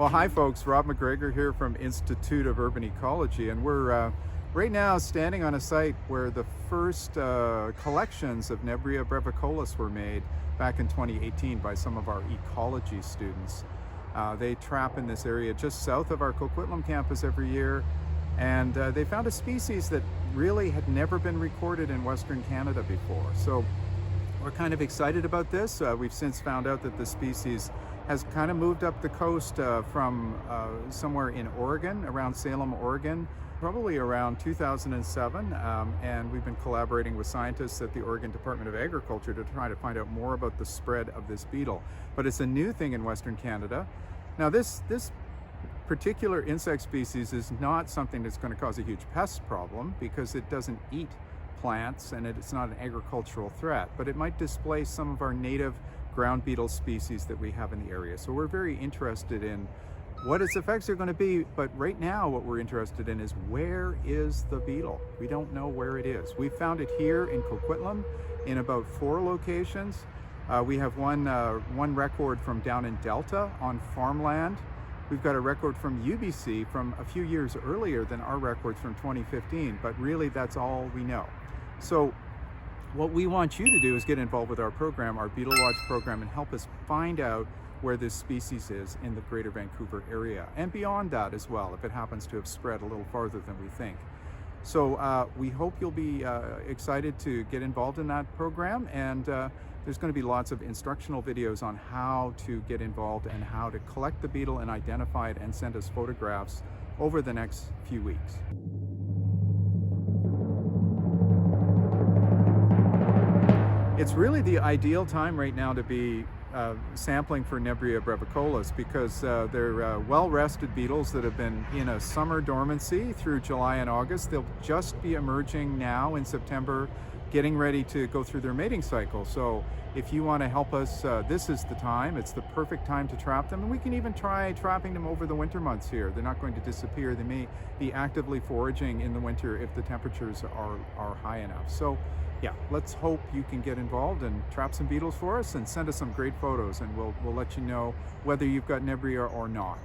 Well, hi folks, Rob McGregor here from Institute of Urban Ecology, and we're right now standing on a site where the first collections of Nebria brevicollis were made back in 2018 by some of our ecology students. They trap in this area just south of our Coquitlam campus every year, and they found a species that really had never been recorded in Western Canada before. So we're kind of excited about this. We've since found out that the species has kind of moved up the coast from somewhere in Oregon, around Salem, Oregon, probably around 2007. And we've been collaborating with scientists at the Oregon Department of Agriculture to try to find out more about the spread of this beetle. But it's a new thing in Western Canada. Now this particular insect species is not something that's going to cause a huge pest problem because it doesn't eat plants and it's not an agricultural threat, but it might displace some of our native ground beetle species that we have in the area. So we're very interested in what its effects are going to be, but right now what we're interested in is where is the beetle? We don't know where it is. We found it here in Coquitlam in about 4 locations. We have one record from down in Delta on farmland. We've got a record from UBC from a few years earlier than our records from 2015, but really that's all we know. So what we want you to do is get involved with our program, our Beetle Watch program, and help us find out where this species is in the greater Vancouver area and beyond that as well, if it happens to have spread a little farther than we think. So we hope you'll be excited to get involved in that program, and there's going to be lots of instructional videos on how to get involved and how to collect the beetle and identify it and send us photographs over the next few weeks. It's really the ideal time right now to be sampling for Nebria brevicollis because they're well-rested beetles that have been in a summer dormancy through July and August. They'll just be emerging now in September, getting ready to go through their mating cycle. So if you want to help us, this is the time. It's the perfect time to trap them, and we can even try trapping them over the winter months here. They're not going to disappear. They may be actively foraging in the winter if the temperatures are high enough. So yeah, let's hope you can get involved and trap some beetles for us and send us some great photos, and we'll let you know whether you've got Nebria or not.